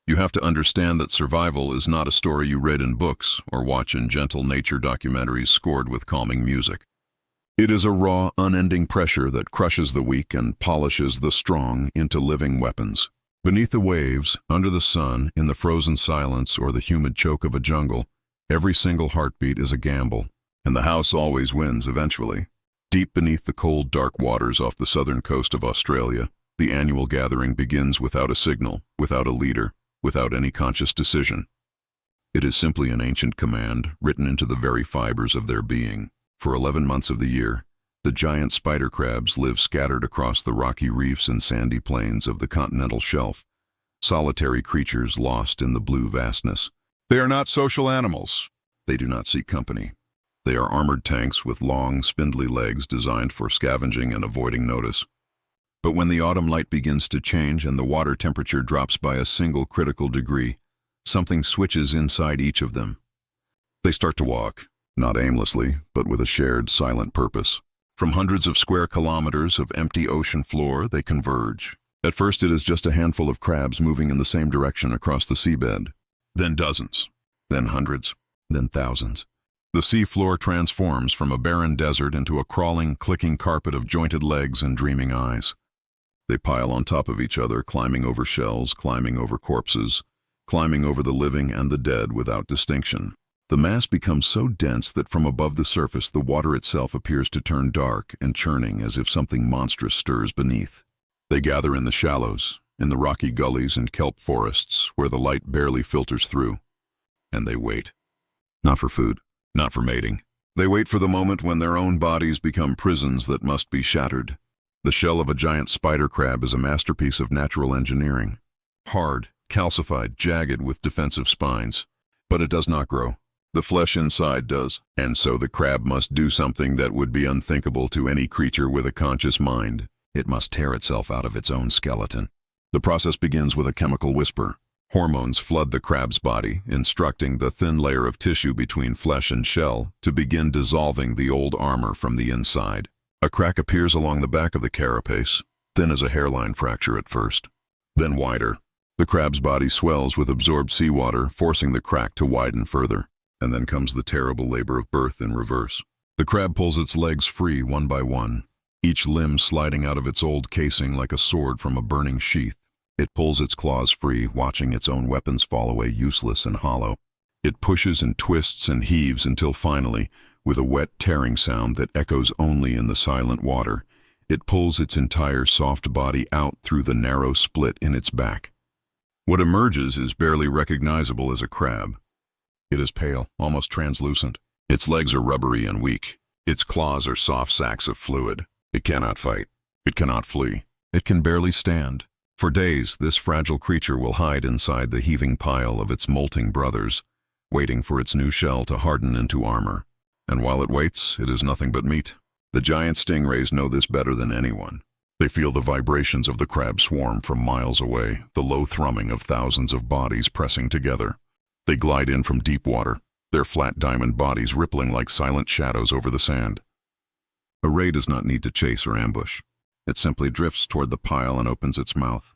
You have to understand that survival is not a story you read in books or watch in gentle nature documentaries scored with calming music. It is a raw, unending pressure that crushes the weak and polishes the strong into living weapons. Beneath the waves, under the sun, in the frozen silence or the humid choke of a jungle, every single heartbeat is a gamble, and the house always wins eventually. Deep beneath the cold, dark waters off the southern coast of Australia, the annual gathering begins without a signal, without a leader, without any conscious decision. It is simply an ancient command written into the very fibers of their being. For 11 months of the year, the giant spider crabs live scattered across the rocky reefs and sandy plains of the continental shelf, solitary creatures lost in the blue vastness. They are not social animals. They do not seek company. They are armored tanks with long, spindly legs designed for scavenging and avoiding notice. But when the autumn light begins to change and the water temperature drops by a single critical degree, something switches inside each of them. They start to walk, not aimlessly, but with a shared, silent purpose. From hundreds of square kilometers of empty ocean floor, they converge. At first it is just a handful of crabs moving in the same direction across the seabed. Then dozens, then hundreds, then thousands. The sea floor transforms from a barren desert into a crawling, clicking carpet of jointed legs and dreaming eyes. They pile on top of each other, climbing over shells, climbing over corpses, climbing over the living and the dead without distinction. The mass becomes so dense that from above the surface the water itself appears to turn dark and churning as if something monstrous stirs beneath. They gather in the shallows, in the rocky gullies and kelp forests where the light barely filters through. And they wait. Not for food, not for mating. They wait for the moment when their own bodies become prisons that must be shattered. The shell of a giant spider crab is a masterpiece of natural engineering. Hard, calcified, jagged with defensive spines. But it does not grow. The flesh inside does. And so the crab must do something that would be unthinkable to any creature with a conscious mind. It must tear itself out of its own skeleton. The process begins with a chemical whisper. Hormones flood the crab's body, instructing the thin layer of tissue between flesh and shell to begin dissolving the old armor from the inside. A crack appears along the back of the carapace, thin as a hairline fracture at first, then wider. The crab's body swells with absorbed seawater, forcing the crack to widen further. And then comes the terrible labor of birth in reverse. The crab pulls its legs free one by one, each limb sliding out of its old casing like a sword from a burning sheath. It pulls its claws free, watching its own weapons fall away useless and hollow. It pushes and twists and heaves until finally, with a wet tearing sound that echoes only in the silent water, it pulls its entire soft body out through the narrow split in its back. What emerges is barely recognizable as a crab. It is pale, almost translucent. Its legs are rubbery and weak. Its claws are soft sacs of fluid. It cannot fight. It cannot flee. It can barely stand. For days, this fragile creature will hide inside the heaving pile of its molting brothers, waiting for its new shell to harden into armor. And while it waits, it is nothing but meat. The giant stingrays know this better than anyone. They feel the vibrations of the crab swarm from miles away, the low thrumming of thousands of bodies pressing together. They glide in from deep water, their flat diamond bodies rippling like silent shadows over the sand. A ray does not need to chase or ambush. It simply drifts toward the pile and opens its mouth.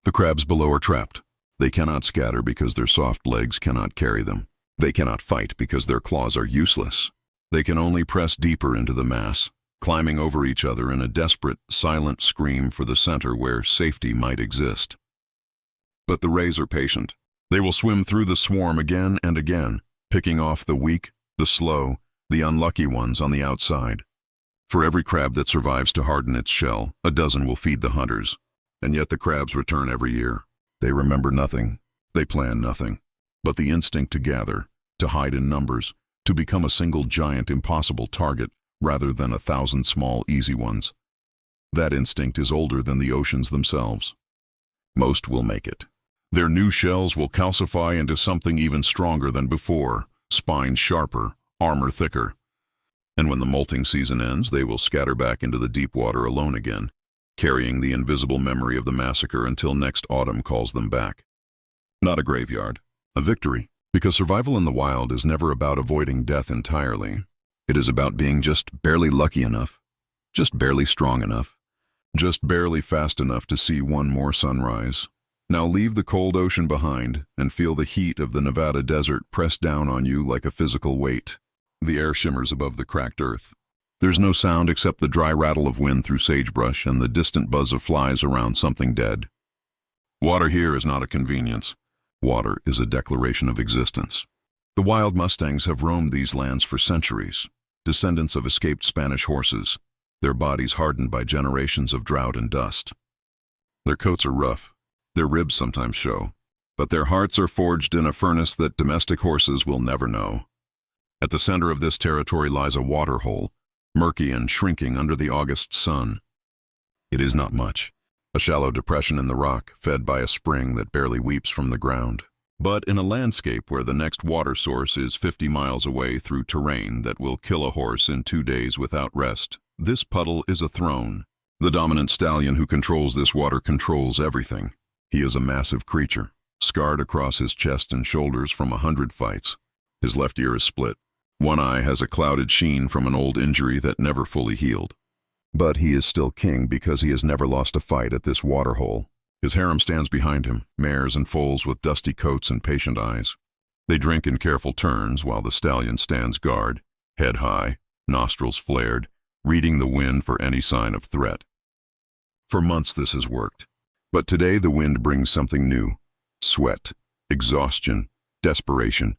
The crabs below are trapped. They cannot scatter because their soft legs cannot carry them. They cannot fight because their claws are useless. They can only press deeper into the mass, climbing over each other in a desperate, silent scream for the center where safety might exist. But the rays are patient. They will swim through the swarm again and again, picking off the weak, the slow, the unlucky ones on the outside. For every crab that survives to harden its shell, a dozen will feed the hunters. And yet the crabs return every year. They remember nothing. They plan nothing. But the instinct to gather, to hide in numbers, to become a single giant impossible target rather than 1,000 small easy ones. That instinct is older than the oceans themselves. Most will make it. Their new shells will calcify into something even stronger than before, spines sharper, armor thicker. And when the molting season ends, they will scatter back into the deep water alone again, carrying the invisible memory of the massacre until next autumn calls them back. Not a graveyard, a victory, because survival in the wild is never about avoiding death entirely. It is about being just barely lucky enough, just barely strong enough, just barely fast enough to see one more sunrise, Now leave the cold ocean behind and feel the heat of the Nevada desert press down on you like a physical weight. The air shimmers above the cracked earth. There's no sound except the dry rattle of wind through sagebrush and the distant buzz of flies around something dead. Water here is not a convenience. Water is a declaration of existence. The wild mustangs have roamed these lands for centuries, descendants of escaped Spanish horses, their bodies hardened by generations of drought and dust. Their coats are rough, their ribs sometimes show, but their hearts are forged in a furnace that domestic horses will never know. At the center of this territory lies a water hole, murky and shrinking under the August sun. It is not much, a shallow depression in the rock fed by a spring that barely weeps from the ground. But in a landscape where the next water source is 50 miles away through terrain that will kill a horse in 2 days without rest, this puddle is a throne. The dominant stallion who controls this water controls everything. He is a massive creature, scarred across his chest and shoulders from 100 fights. His left ear is split. One eye has a clouded sheen from an old injury that never fully healed. But he is still king because he has never lost a fight at this water hole. His harem stands behind him, mares and foals with dusty coats and patient eyes. They drink in careful turns while the stallion stands guard, head high, nostrils flared, reading the wind for any sign of threat. For months this has worked. But today the wind brings something new. Sweat, exhaustion, desperation.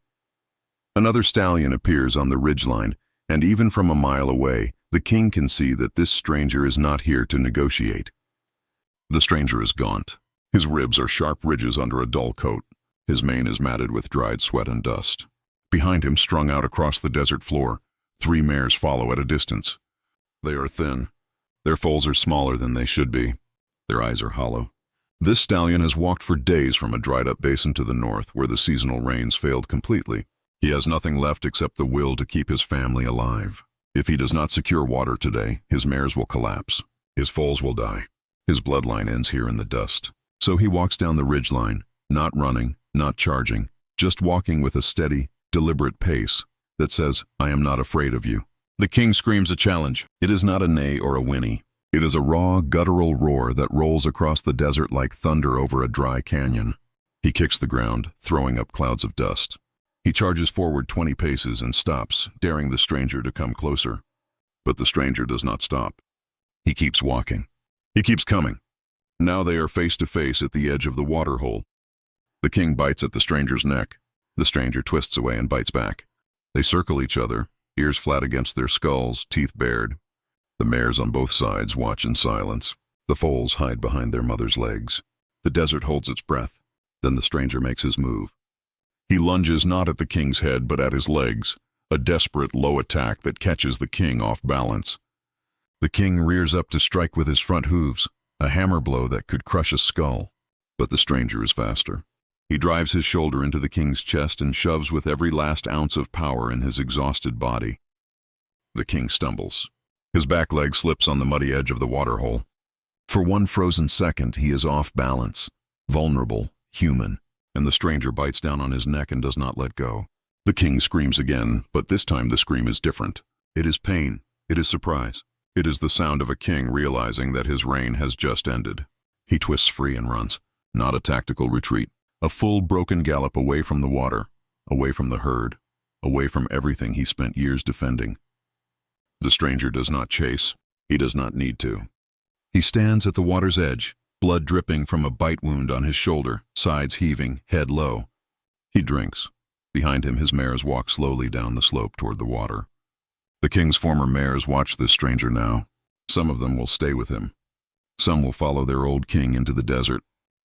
Another stallion appears on the ridgeline, and even from a mile away, the king can see that this stranger is not here to negotiate. The stranger is gaunt. His ribs are sharp ridges under a dull coat. His mane is matted with dried sweat and dust. Behind him, strung out across the desert floor, 3 mares follow at a distance. They are thin. Their foals are smaller than they should be. Their eyes are hollow. This stallion has walked for days from a dried-up basin to the north where the seasonal rains failed completely. He has nothing left except the will to keep his family alive. If he does not secure water today, his mares will collapse. His foals will die. His bloodline ends here in the dust. So he walks down the ridgeline, not running, not charging, just walking with a steady, deliberate pace that says, "I am not afraid of you." The king screams a challenge. It is not a neigh or a whinny. It is a raw, guttural roar that rolls across the desert like thunder over a dry canyon. He kicks the ground, throwing up clouds of dust. He charges forward 20 paces and stops, daring the stranger to come closer. But the stranger does not stop. He keeps walking. He keeps coming. Now they are face to face at the edge of the water hole. The king bites at the stranger's neck. The stranger twists away and bites back. They circle each other, ears flat against their skulls, teeth bared. The mares on both sides watch in silence. The foals hide behind their mother's legs. The desert holds its breath. Then the stranger makes his move. He lunges not at the king's head but at his legs, a desperate low attack that catches the king off balance. The king rears up to strike with his front hooves, a hammer blow that could crush a skull. But the stranger is faster. He drives his shoulder into the king's chest and shoves with every last ounce of power in his exhausted body. The king stumbles. His back leg slips on the muddy edge of the water hole. For one frozen second, he is off balance, vulnerable, human, and the stranger bites down on his neck and does not let go. The king screams again, but this time the scream is different. It is pain. It is surprise. It is the sound of a king realizing that his reign has just ended. He twists free and runs. Not a tactical retreat. A full broken gallop away from the water, away from the herd, away from everything he spent years defending. The stranger does not chase. He does not need to. He stands at the water's edge, blood dripping from a bite wound on his shoulder, sides heaving, head low. He drinks. Behind him, his mares walk slowly down the slope toward the water. The king's former mares watch this stranger now. Some of them will stay with him. Some will follow their old king into the desert.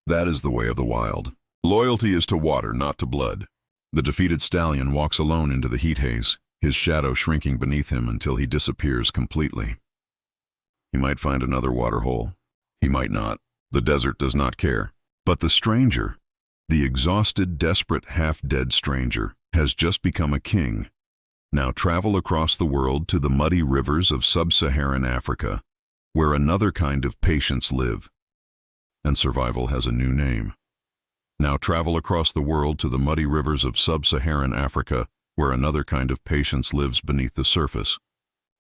That is the way of the wild. Loyalty is to water, not to blood. The defeated stallion walks alone into the heat haze, his shadow shrinking beneath him until he disappears completely. He might find another water hole. He might not. The desert does not care. But the stranger, the exhausted, desperate, half-dead stranger, has just become a king. Now travel across the world to the muddy rivers of sub-Saharan Africa, where another kind of patients live. And survival has a new name. Now travel across the world to the muddy rivers of sub-Saharan Africa, where another kind of patience lives beneath the surface.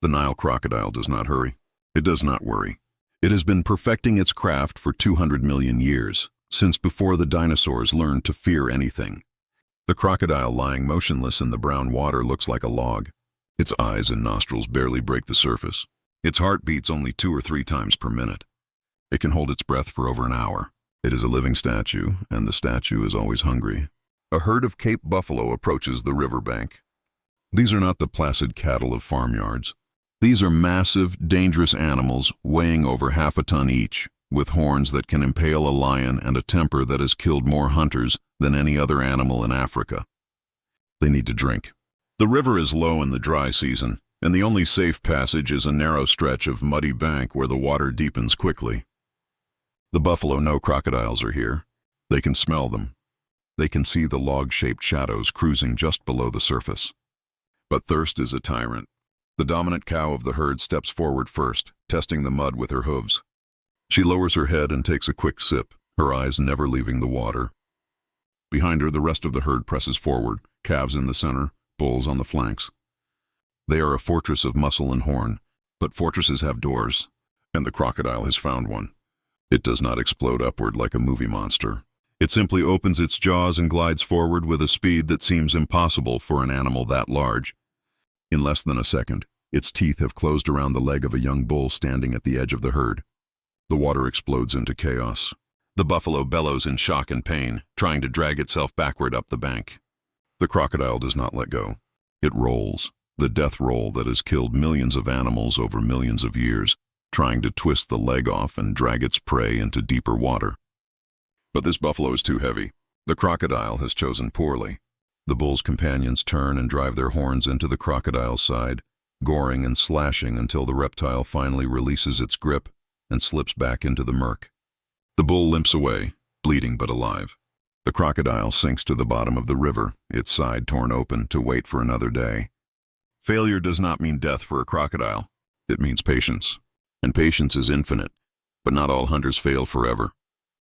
The Nile crocodile does not hurry. It does not worry. It has been perfecting its craft for 200 million years, since before the dinosaurs learned to fear anything. The crocodile lying motionless in the brown water looks like a log. Its eyes and nostrils barely break the surface. Its heart beats only 2 or 3 times per minute. It can hold its breath for over an hour. It is a living statue, and the statue is always hungry. A herd of Cape buffalo approaches the riverbank. These are not the placid cattle of farmyards. These are massive, dangerous animals weighing over half a ton each, with horns that can impale a lion and a temper that has killed more hunters than any other animal in Africa. They need to drink. The river is low in the dry season, and the only safe passage is a narrow stretch of muddy bank where the water deepens quickly. The buffalo know crocodiles are here. They can smell them. They can see the log-shaped shadows cruising just below the surface. But thirst is a tyrant. The dominant cow of the herd steps forward first, testing the mud with her hooves. She lowers her head and takes a quick sip, her eyes never leaving the water. Behind her, the rest of the herd presses forward, calves in the center, bulls on the flanks. They are a fortress of muscle and horn, but fortresses have doors, and the crocodile has found one. It does not explode upward like a movie monster. It simply opens its jaws and glides forward with a speed that seems impossible for an animal that large. In less than a second, its teeth have closed around the leg of a young bull standing at the edge of the herd. The water explodes into chaos. The buffalo bellows in shock and pain, trying to drag itself backward up the bank. The crocodile does not let go. It rolls, the death roll that has killed millions of animals over millions of years, trying to twist the leg off and drag its prey into deeper water. But this buffalo is too heavy. The crocodile has chosen poorly. The bull's companions turn and drive their horns into the crocodile's side, goring and slashing until the reptile finally releases its grip and slips back into the murk. The bull limps away, bleeding but alive. The crocodile sinks to the bottom of the river, its side torn open, to wait for another day. Failure does not mean death for a crocodile. It means patience. And patience is infinite, but not all hunters fail forever.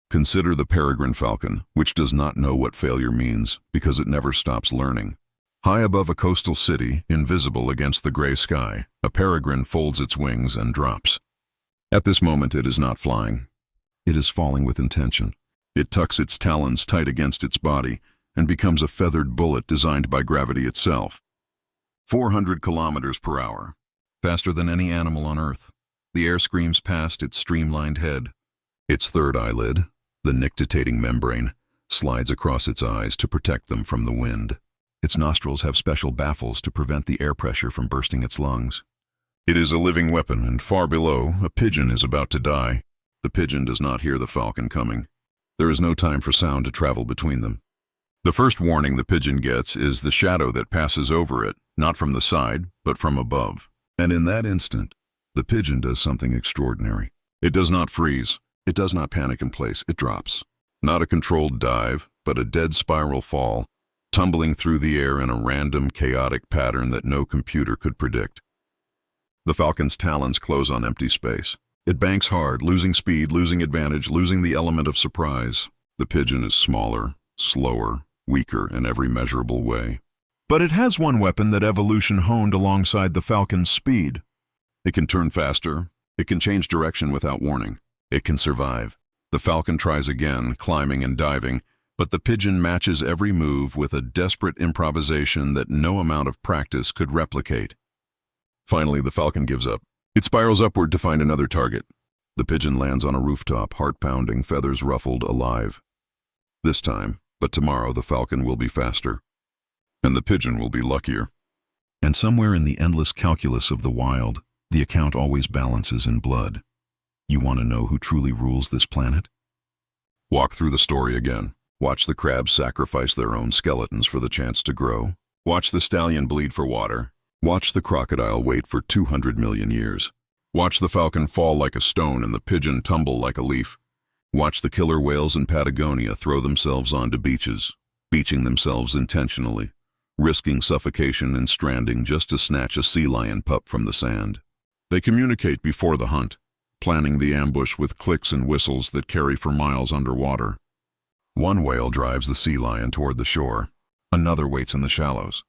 Consider the peregrine falcon, which does not know what failure means because it never stops learning. High above a coastal city, invisible against the gray sky, a peregrine folds its wings and drops. At this moment, it is not flying. It is falling with intention. It tucks its talons tight against its body and becomes a feathered bullet designed by gravity itself. 400 kilometers per hour, faster than any animal on Earth. The air screams past its streamlined head. Its third eyelid, the nictitating membrane, slides across its eyes to protect them from the wind. Its nostrils have special baffles to prevent the air pressure from bursting its lungs. It is a living weapon, and far below, a pigeon is about to die. The pigeon does not hear the falcon coming. There is no time for sound to travel between them. The first warning the pigeon gets is the shadow that passes over it, not from the side, but from above. And in that instant, the pigeon does something extraordinary. It does not freeze. It does not panic in place. It drops. Not a controlled dive, but a dead spiral fall, tumbling through the air in a random, chaotic pattern that no computer could predict. The falcon's talons close on empty space. It banks hard, losing speed, losing advantage, losing the element of surprise. The pigeon is smaller, slower, weaker in every measurable way. But it has one weapon that evolution honed alongside the falcon's speed. It can turn faster. It can change direction without warning. It can survive. The falcon tries again, climbing and diving, but the pigeon matches every move with a desperate improvisation that no amount of practice could replicate. Finally, the falcon gives up. It spirals upward to find another target. The pigeon lands on a rooftop, heart-pounding, feathers ruffled, alive. This time, but tomorrow, the falcon will be faster. And the pigeon will be luckier. And somewhere in the endless calculus of the wild, the account always balances in blood. You want to know who truly rules this planet? Walk through the story again. Watch the crabs sacrifice their own skeletons for the chance to grow. Watch the stallion bleed for water. Watch the crocodile wait for 200 million years. Watch the falcon fall like a stone and the pigeon tumble like a leaf. Watch the killer whales in Patagonia throw themselves onto beaches, beaching themselves intentionally, risking suffocation and stranding just to snatch a sea lion pup from the sand. They communicate before the hunt, planning the ambush with clicks and whistles that carry for miles underwater. One whale drives the sea lion toward the shore. Another waits in the shallows.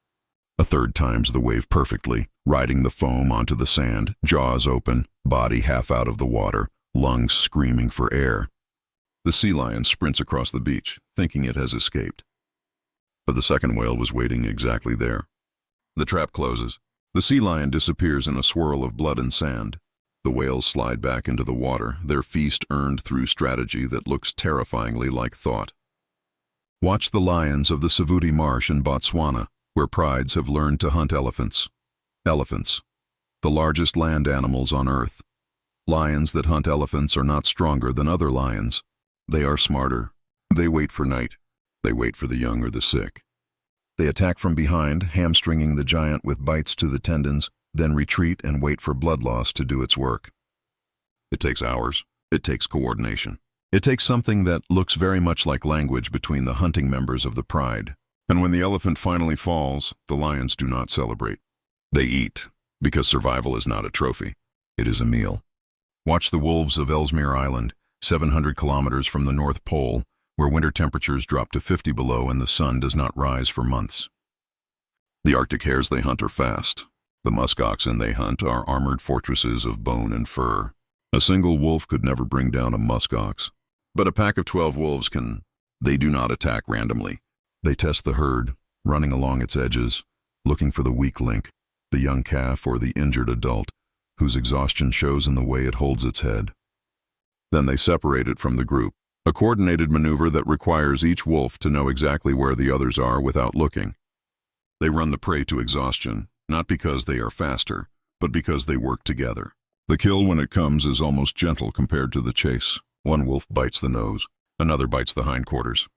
A third times the wave perfectly, riding the foam onto the sand, jaws open, body half out of the water, lungs screaming for air. The sea lion sprints across the beach, thinking it has escaped. But the second whale was waiting exactly there. The trap closes. The sea lion disappears in a swirl of blood and sand. The whales slide back into the water, their feast earned through strategy that looks terrifyingly like thought. Watch the lions of the Savuti Marsh in Botswana, where prides have learned to hunt elephants. Elephants, the largest land animals on Earth. Lions that hunt elephants are not stronger than other lions. They are smarter. They wait for night. They wait for the young or the sick. They attack from behind, hamstringing the giant with bites to the tendons, then retreat and wait for blood loss to do its work. It takes hours. It takes coordination. It takes something that looks very much like language between the hunting members of the pride. And when the elephant finally falls, the lions do not celebrate. They eat, because survival is not a trophy. It is a meal. Watch the wolves of Ellesmere Island, 700 kilometers from the North Pole, where winter temperatures drop to 50 below and the sun does not rise for months. The Arctic hares they hunt are fast. The musk oxen they hunt are armored fortresses of bone and fur. A single wolf could never bring down a musk ox. But a pack of 12 wolves can. They do not attack randomly. They test the herd, running along its edges, looking for the weak link, the young calf or the injured adult, whose exhaustion shows in the way it holds its head. Then they separate it from the group, a coordinated maneuver that requires each wolf to know exactly where the others are without looking. They run the prey to exhaustion, not because they are faster, but because they work together. The kill when it comes is almost gentle compared to the chase. One wolf bites the nose, another bites the hindquarters.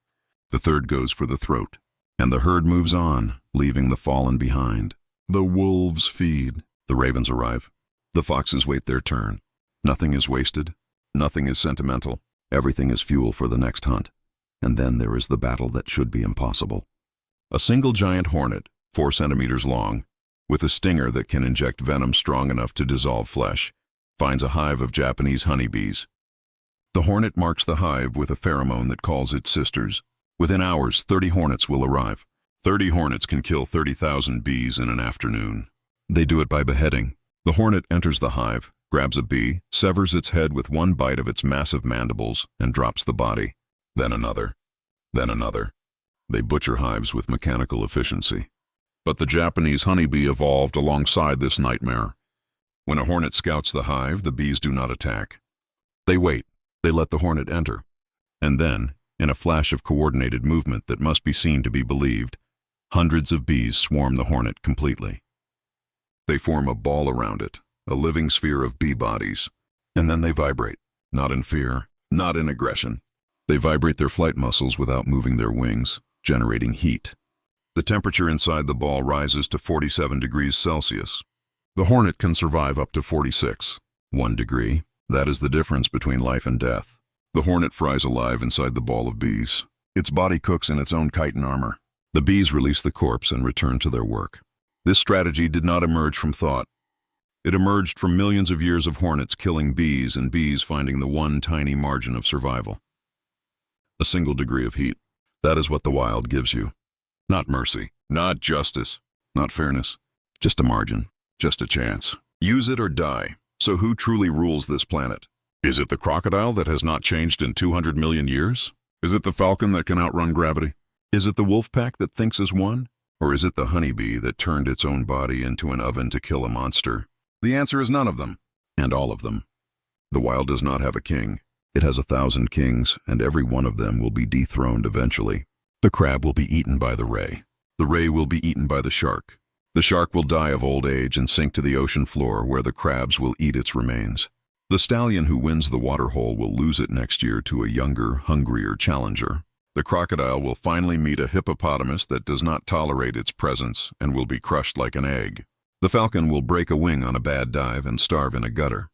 The third goes for the throat, and the herd moves on, leaving the fallen behind. The wolves feed. The ravens arrive. The foxes wait their turn. Nothing is wasted. Nothing is sentimental. Everything is fuel for the next hunt. And then there is the battle that should be impossible. A single giant hornet, 4 centimeters long, with a stinger that can inject venom strong enough to dissolve flesh, finds a hive of Japanese honeybees. The hornet marks the hive with a pheromone that calls its sisters. Within hours, 30 hornets will arrive. 30 hornets can kill 30,000 bees in an afternoon. They do it by beheading. The hornet enters the hive, grabs a bee, severs its head with one bite of its massive mandibles, and drops the body. Then another. Then another. They butcher hives with mechanical efficiency. But the Japanese honeybee evolved alongside this nightmare. When a hornet scouts the hive, the bees do not attack. They wait. They let the hornet enter. And then, in a flash of coordinated movement that must be seen to be believed, hundreds of bees swarm the hornet completely. They form a ball around it, a living sphere of bee bodies. And then they vibrate, not in fear, not in aggression. They vibrate their flight muscles without moving their wings, generating heat. The temperature inside the ball rises to 47 degrees Celsius. The hornet can survive up to 46. 1 degree. That is the difference between life and death. The hornet fries alive inside the ball of bees. Its body cooks in its own chitin armor. The bees release the corpse and return to their work. This strategy did not emerge from thought. It emerged from millions of years of hornets killing bees and bees finding the one tiny margin of survival. A single degree of heat. That is what the wild gives you. Not mercy, not justice, not fairness. Just a margin, just a chance. Use it or die. So who truly rules this planet? Is it the crocodile that has not changed in 200 million years? Is it the falcon that can outrun gravity? Is it the wolf pack that thinks as one? Or is it the honeybee that turned its own body into an oven to kill a monster? The answer is none of them, and all of them. The wild does not have a king. It has 1,000 kings, and every one of them will be dethroned eventually. The crab will be eaten by the ray. The ray will be eaten by the shark. The shark will die of old age and sink to the ocean floor where the crabs will eat its remains. The stallion who wins the water hole will lose it next year to a younger, hungrier challenger. The crocodile will finally meet a hippopotamus that does not tolerate its presence and will be crushed like an egg. The falcon will break a wing on a bad dive and starve in a gutter.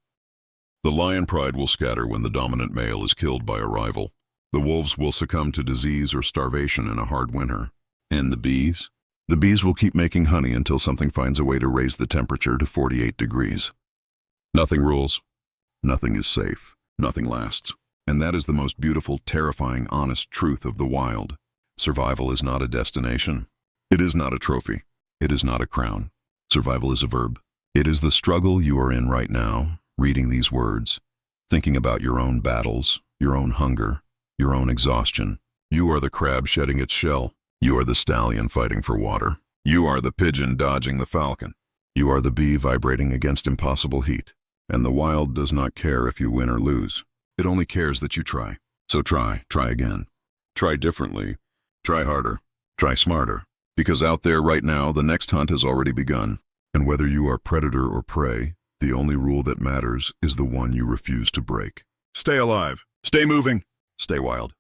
The lion pride will scatter when the dominant male is killed by a rival. The wolves will succumb to disease or starvation in a hard winter. And the bees? The bees will keep making honey until something finds a way to raise the temperature to 48 degrees. Nothing rules. Nothing is safe. Nothing lasts. And that is the most beautiful, terrifying, honest truth of the wild. Survival is not a destination. It is not a trophy. It is not a crown. Survival is a verb. It is the struggle you are in right now, reading these words, thinking about your own battles, your own hunger, your own exhaustion. You are the crab shedding its shell. You are the stallion fighting for water. You are the pigeon dodging the falcon. You are the bee vibrating against impossible heat. And the wild does not care if you win or lose. It only cares that you try. So try again. Try differently. Try harder. Try smarter. Because out there right now, the next hunt has already begun. And whether you are predator or prey, the only rule that matters is the one you refuse to break. Stay alive. Stay moving. Stay wild.